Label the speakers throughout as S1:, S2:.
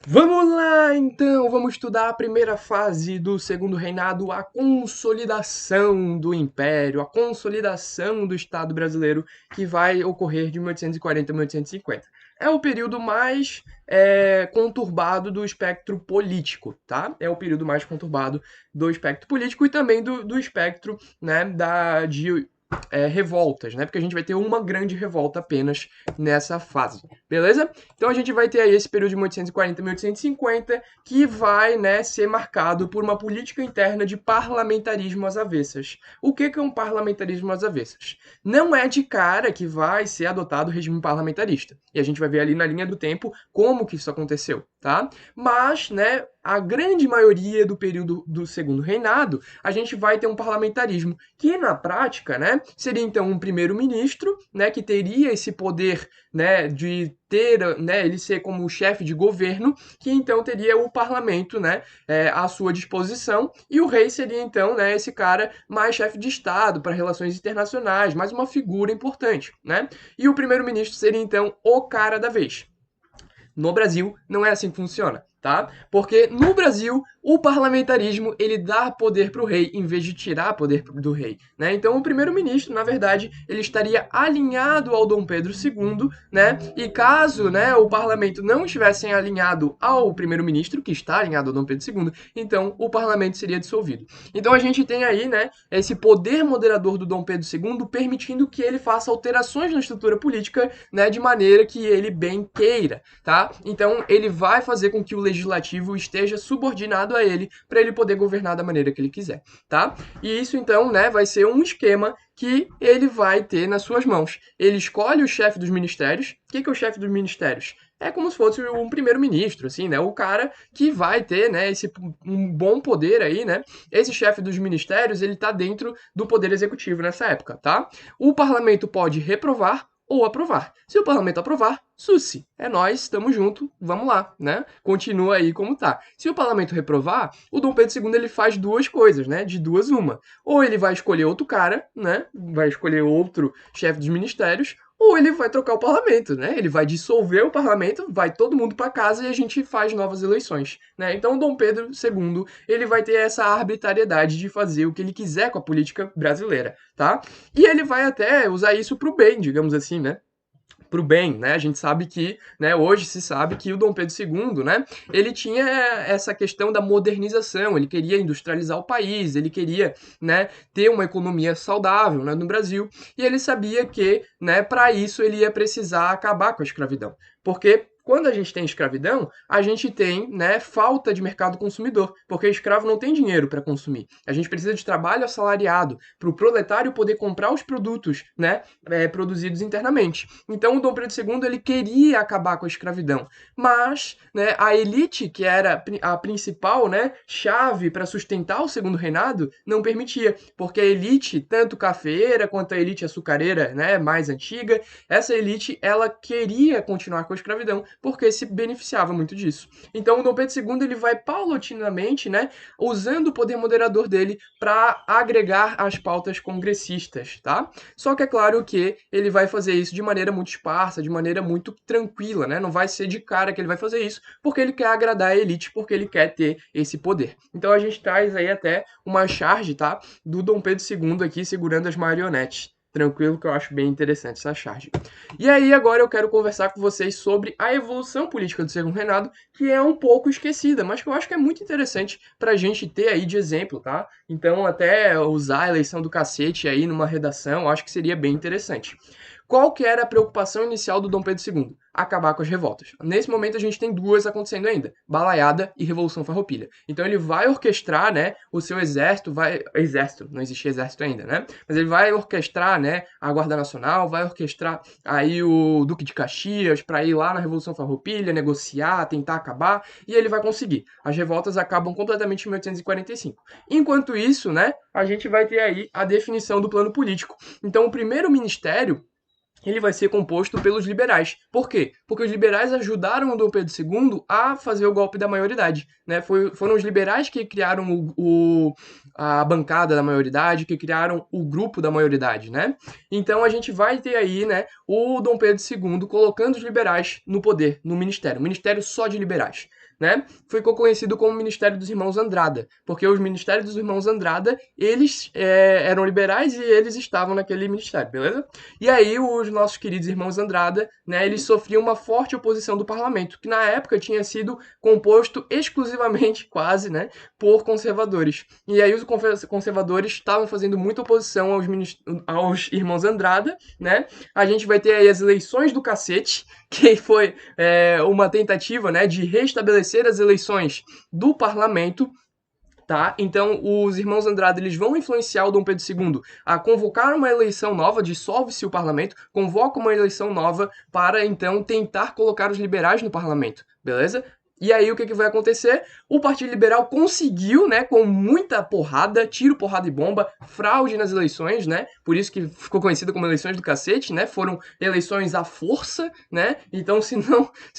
S1: Vamos lá, então, vamos estudar a primeira fase do segundo reinado, a consolidação do Império, a consolidação do Estado brasileiro, que vai ocorrer de 1840 a 1850. É o período mais conturbado do espectro político, tá? É o período mais conturbado do espectro político e também do espectro, né, de revoltas, né? Porque a gente vai ter uma grande revolta apenas nessa fase, beleza? Então a gente vai ter aí esse período de 1840 a 1850 que vai, né, ser marcado por uma política interna de parlamentarismo às avessas. O que é um parlamentarismo às avessas? Não é de cara que vai ser adotado o regime parlamentarista. E a gente vai ver ali na linha do tempo como que isso aconteceu, tá? Mas, né, a grande maioria do período do segundo reinado, a gente vai ter um parlamentarismo que na prática, né, seria então um primeiro-ministro, né, que teria esse poder, né, de ter, né, ele ser como o chefe de governo, que então teria o parlamento, né, à sua disposição, e o rei seria então, né, esse cara mais chefe de estado para relações internacionais, mais uma figura importante, né? E o primeiro-ministro seria então o cara da vez. No Brasil, não é assim que funciona, tá? Porque no Brasil, o parlamentarismo, ele dá poder para o rei em vez de tirar poder do rei, né? Então, o primeiro-ministro, na verdade, ele estaria alinhado ao Dom Pedro II, né? E caso, né, o parlamento não estivesse alinhado ao primeiro-ministro, que está alinhado ao Dom Pedro II, então o parlamento seria dissolvido. Então, a gente tem aí, né, esse poder moderador do Dom Pedro II permitindo que ele faça alterações na estrutura política, né, de maneira que ele bem queira, tá? Então ele vai fazer com que o legislativo esteja subordinado a ele para ele poder governar da maneira que ele quiser, tá? E isso então, né, vai ser um esquema que ele vai ter nas suas mãos. Ele escolhe o chefe dos ministérios. O que é o chefe dos ministérios? É como se fosse um primeiro-ministro, assim, né? O cara que vai ter, né, um bom poder aí, né? Esse chefe dos ministérios, ele tá dentro do poder executivo nessa época, tá? O parlamento pode reprovar ou aprovar. Se o parlamento aprovar, susse, é nós, estamos junto, vamos lá, né? Continua aí como tá. Se o parlamento reprovar, o Dom Pedro II ele faz duas coisas, né? De duas uma. Ou ele vai escolher outro cara, né? Vai escolher outro chefe dos ministérios, ou ele vai trocar o parlamento, né? Ele vai dissolver o parlamento, vai todo mundo para casa e a gente faz novas eleições, né? Então o Dom Pedro II, ele vai ter essa arbitrariedade de fazer o que ele quiser com a política brasileira, tá? E ele vai até usar isso pro bem, digamos assim, né? Pro bem, né? A gente sabe que, né, hoje se sabe que o Dom Pedro II, né, ele tinha essa questão da modernização, ele queria industrializar o país, ele queria, né, ter uma economia saudável, né, no Brasil, e ele sabia que, né, para isso ele ia precisar acabar com a escravidão. Porque quando a gente tem escravidão, a gente tem, né, falta de mercado consumidor, porque o escravo não tem dinheiro para consumir. A gente precisa de trabalho assalariado para o proletário poder comprar os produtos, né, produzidos internamente. Então o Dom Pedro II ele queria acabar com a escravidão, mas, né, a elite que era a principal, né, chave para sustentar o segundo reinado não permitia, porque a elite tanto cafeeira quanto a elite açucareira, né, mais antiga, essa elite ela queria continuar com a escravidão porque se beneficiava muito disso. Então o Dom Pedro II ele vai paulatinamente, né, usando o poder moderador dele para agregar as pautas congressistas, tá? Só que é claro que ele vai fazer isso de maneira muito esparsa, de maneira muito tranquila, né? Não vai ser de cara que ele vai fazer isso, porque ele quer agradar a elite, porque ele quer ter esse poder. Então a gente traz aí até uma charge, tá? Do Dom Pedro II aqui segurando as marionetes. Tranquilo, que eu acho bem interessante essa charge. E aí, agora eu quero conversar com vocês sobre a evolução política do Segundo Reinado, que é um pouco esquecida, mas que eu acho que é muito interessante pra gente ter aí de exemplo, tá? Então, até usar a eleição do cacete aí numa redação, eu acho que seria bem interessante. Qual que era a preocupação inicial do Dom Pedro II? Acabar com as revoltas. Nesse momento a gente tem duas acontecendo ainda, Balaiada e Revolução Farroupilha. Então ele vai orquestrar, né, o seu exército, não existia exército ainda, né? Mas ele vai orquestrar, né, a Guarda Nacional, vai orquestrar aí o Duque de Caxias para ir lá na Revolução Farroupilha, negociar, tentar acabar, e ele vai conseguir. As revoltas acabam completamente em 1845. Enquanto isso, né, a gente vai ter aí a definição do plano político. Então o primeiro ministério ele vai ser composto pelos liberais. Por quê? Porque os liberais ajudaram o Dom Pedro II a fazer o golpe da maioridade. Né? Foram os liberais que criaram a bancada da maioridade, que criaram o grupo da maioridade. Né? Então a gente vai ter aí, né, o Dom Pedro II colocando os liberais no poder, no ministério. Um ministério só de liberais. né, ficou conhecido como Ministério dos Irmãos Andrada, porque os Ministérios dos Irmãos Andrada, eles eram liberais e eles estavam naquele ministério, beleza? E aí os nossos queridos irmãos Andrada, né, eles sofriam uma forte oposição do parlamento, que na época tinha sido composto exclusivamente, quase, né, por conservadores. E aí os conservadores estavam fazendo muita oposição aos irmãos Andrada, né? A gente vai ter aí as eleições do cacete, que foi uma tentativa, né, de restabelecer as eleições do parlamento, tá? Então, os irmãos Andrade, eles vão influenciar o Dom Pedro II a convocar uma eleição nova, dissolve-se o parlamento, convoca uma eleição nova para, então, tentar colocar os liberais no parlamento, beleza? E aí, o que vai acontecer? O Partido Liberal conseguiu, né, com muita porrada, tiro, porrada e bomba, fraude nas eleições, né? Por isso que ficou conhecido como eleições do cacete, né? Foram eleições à força, né? Então, se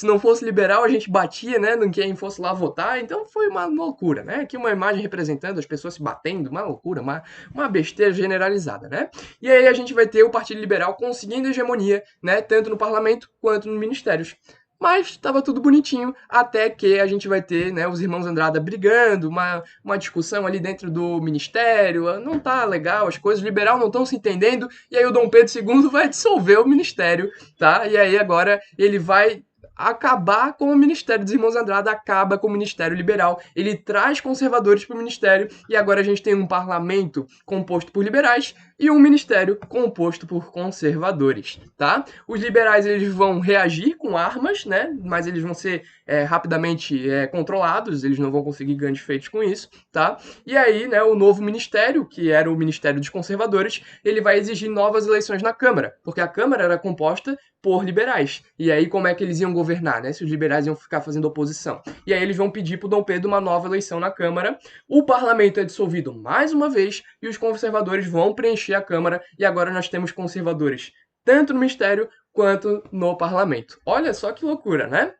S1: não fosse liberal, a gente batia, né, em quem fosse lá votar. Então, foi uma loucura, né? Aqui uma imagem representando as pessoas se batendo, uma loucura, uma besteira generalizada, né? E aí a gente vai ter o Partido Liberal conseguindo hegemonia, né, tanto no parlamento quanto nos ministérios. Mas estava tudo bonitinho, até que a gente vai ter, né, os irmãos Andrada brigando, uma discussão ali dentro do ministério, não tá legal, as coisas, os liberal não estão se entendendo, e aí o Dom Pedro II vai dissolver o ministério, tá? E aí agora ele vai acabar com o Ministério dos Irmãos Andrada, acaba com o Ministério Liberal, ele traz conservadores para o Ministério, e agora a gente tem um parlamento composto por liberais e um ministério composto por conservadores, tá? Os liberais, eles vão reagir com armas, né? Mas eles vão ser rapidamente controlados, eles não vão conseguir grandes feitos com isso, tá? E aí, né, o novo ministério, que era o Ministério dos Conservadores, ele vai exigir novas eleições na Câmara, porque a Câmara era composta por liberais. E aí, como é que eles iam governar, né? Se os liberais iam ficar fazendo oposição. E aí eles vão pedir para o Dom Pedro uma nova eleição na Câmara. O parlamento é dissolvido mais uma vez e os conservadores vão preencher a Câmara. E agora nós temos conservadores tanto no ministério quanto no parlamento. Olha só que loucura, né?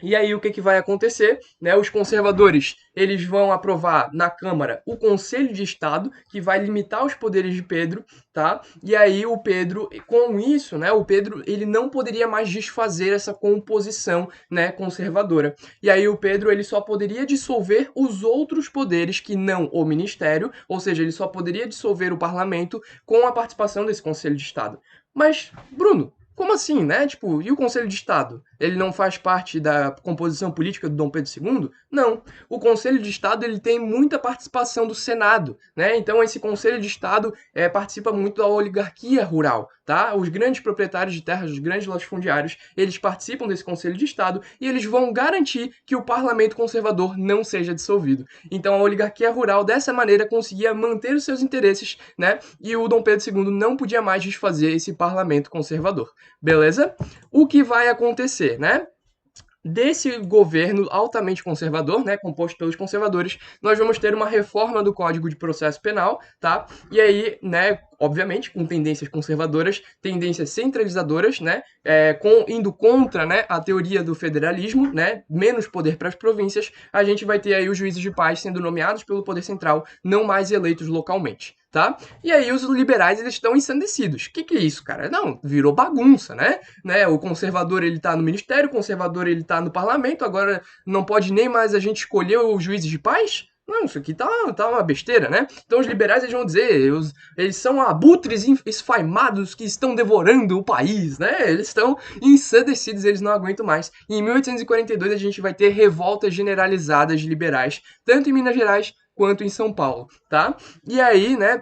S1: E aí o que vai acontecer? Né? Os conservadores, eles vão aprovar na Câmara o Conselho de Estado, que vai limitar os poderes de Pedro, tá? E aí o Pedro, com isso, né, o Pedro, ele não poderia mais desfazer essa composição, né, conservadora. E aí o Pedro, ele só poderia dissolver os outros poderes que não o ministério, ou seja, ele só poderia dissolver o parlamento com a participação desse Conselho de Estado. Mas, Bruno, como assim, né? Tipo, e o Conselho de Estado? Ele não faz parte da composição política do Dom Pedro II? Não. O Conselho de Estado, ele tem muita participação do Senado, né? Então esse Conselho de Estado participa muito da oligarquia rural, tá? Os grandes proprietários de terras, os grandes latifundiários, eles participam desse Conselho de Estado e eles vão garantir que o parlamento conservador não seja dissolvido. Então a oligarquia rural, dessa maneira, conseguia manter os seus interesses, né? E o Dom Pedro II não podia mais desfazer esse parlamento conservador. Beleza? O que vai acontecer, né? Desse governo altamente conservador, né, composto pelos conservadores, nós vamos ter uma reforma do Código de Processo Penal, tá? E aí, né, obviamente, com tendências conservadoras, tendências centralizadoras, né, indo contra, né, a teoria do federalismo, né, menos poder para as províncias, a gente vai ter aí os juízes de paz sendo nomeados pelo poder central, não mais eleitos localmente. Tá? E aí os liberais, eles estão ensandecidos. O que é isso, cara? Não, virou bagunça, né? O conservador, ele tá no ministério, o conservador, ele tá no parlamento, agora não pode nem mais a gente escolher os juízes de paz? Não, isso aqui tá uma besteira, né? Então os liberais, eles vão dizer, eles são abutres esfaimados que estão devorando o país, né? Eles estão ensandecidos, eles não aguentam mais. E em 1842 a gente vai ter revoltas generalizadas de liberais, tanto em Minas Gerais quanto em São Paulo, tá? E aí, né,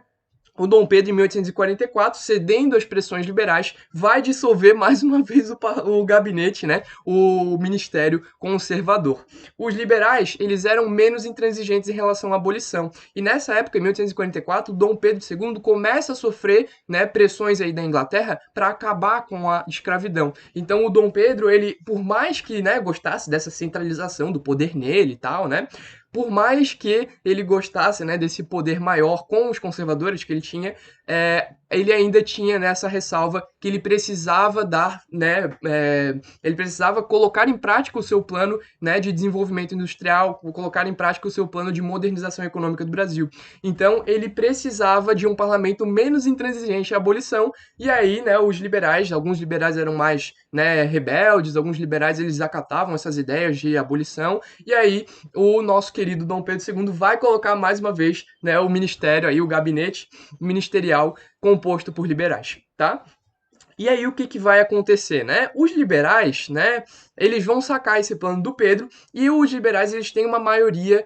S1: o Dom Pedro, em 1844, cedendo às pressões liberais, vai dissolver mais uma vez o gabinete, né, o ministério conservador. Os liberais, eles eram menos intransigentes em relação à abolição. E nessa época, em 1844, Dom Pedro II começa a sofrer, né, pressões aí da Inglaterra para acabar com a escravidão. Então o Dom Pedro, ele, por mais que, né, gostasse dessa centralização do poder nele e tal, né, por mais que ele gostasse, né, desse poder maior com os conservadores que ele tinha, ele ainda tinha nessa ressalva que ele precisava dar, né, ele precisava colocar em prática o seu plano, né, de desenvolvimento industrial, colocar em prática o seu plano de modernização econômica do Brasil. Então, ele precisava de um parlamento menos intransigente à abolição, e aí, né, os liberais, alguns liberais eram mais, né, rebeldes, alguns liberais eles acatavam essas ideias de abolição, e aí o nosso querido Dom Pedro II vai colocar mais uma vez, né, o ministério aí, o gabinete ministerial composto por liberais, tá? E aí o que, que vai acontecer, né? Os liberais, né, eles vão sacar esse plano do Pedro e os liberais eles têm uma maioria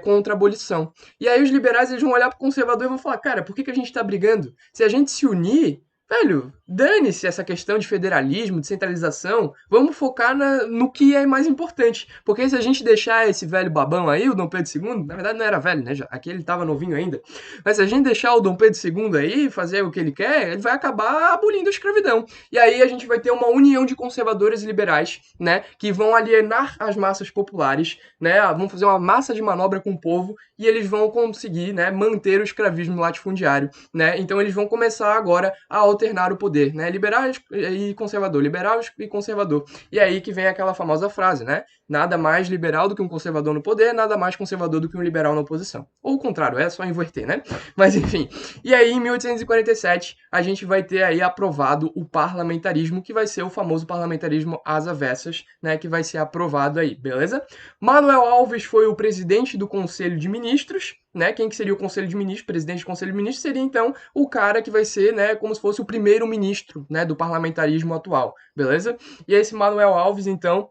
S1: contra a abolição. E aí os liberais eles vão olhar para o conservador e vão falar, cara, por que, que a gente está brigando? Se a gente se unir, velho, dane-se essa questão de federalismo, de centralização, vamos focar no que é mais importante. Porque se a gente deixar esse velho babão aí, o Dom Pedro II, na verdade não era velho, né? Aqui ele estava novinho ainda, mas se a gente deixar o Dom Pedro II aí fazer o que ele quer, ele vai acabar abolindo a escravidão. E aí a gente vai ter uma união de conservadores e liberais, né, que vão alienar as massas populares, né, vão fazer uma massa de manobra com o povo e eles vão conseguir, né, manter o escravismo latifundiário, né? Então eles vão começar agora a alternar o poder, né, liberais e conservador, liberal e conservador. E aí que vem aquela famosa frase, né? Nada mais liberal do que um conservador no poder, nada mais conservador do que um liberal na oposição. Ou o contrário, é só inverter, né? Mas enfim. E aí, em 1847, a gente vai ter aí aprovado o parlamentarismo, que vai ser o famoso parlamentarismo às avessas, né? Que vai ser aprovado aí, beleza? Manuel Alves foi o presidente do Conselho de Ministros, né? Quem que seria o Conselho de Ministros? Presidente do Conselho de Ministros seria, então, o cara que vai ser, né, como se fosse o primeiro-ministro, né, do parlamentarismo atual, beleza? E esse Manuel Alves, então,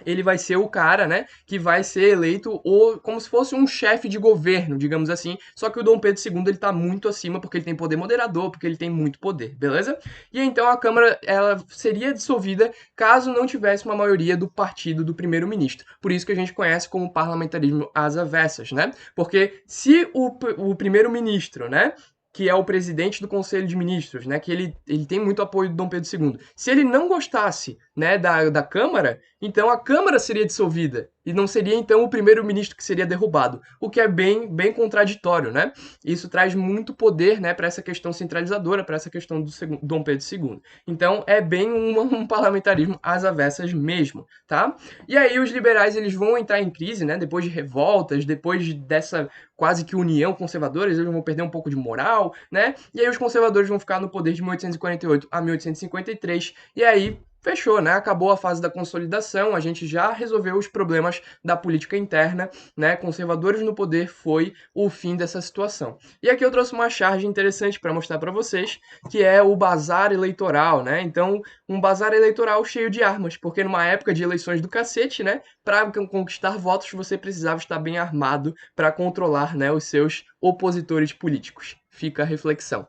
S1: ele vai ser o cara, né, que vai ser eleito como se fosse um chefe de governo, digamos assim, só que o Dom Pedro II ele tá muito acima porque ele tem poder moderador, porque ele tem muito poder, beleza? E então a Câmara ela seria dissolvida caso não tivesse uma maioria do partido do primeiro-ministro. Por isso que a gente conhece como parlamentarismo às avessas, né? Porque se o primeiro-ministro, né, que é o presidente do Conselho de Ministros, né, que ele tem muito apoio do Dom Pedro II. Se ele não gostasse, né, da Câmara, então a Câmara seria dissolvida e não seria então o primeiro-ministro que seria derrubado, o que é bem contraditório, né? Isso traz muito poder, né, para essa questão centralizadora, para essa questão do Dom Pedro II. Então é bem um parlamentarismo às avessas mesmo, tá? E aí os liberais eles vão entrar em crise, né, depois de revoltas, depois dessa quase que união conservadora, eles vão perder um pouco de moral, né? E aí os conservadores vão ficar no poder de 1848 a 1853, e aí fechou, né? Acabou a fase da consolidação, a gente já resolveu os problemas da política interna, né? Conservadores no poder foi o fim dessa situação. E aqui eu trouxe uma charge interessante para mostrar para vocês, que é o bazar eleitoral, né? Então, um bazar eleitoral cheio de armas, porque numa época de eleições do cacete, né? Para conquistar votos, você precisava estar bem armado para controlar, né, os seus opositores políticos. Fica a reflexão.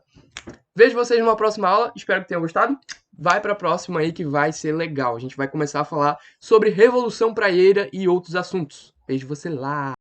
S1: Vejo vocês numa próxima aula, espero que tenham gostado. Vai para a próxima aí que vai ser legal. A gente vai começar a falar sobre Revolução Praieira e outros assuntos. Vejo você lá!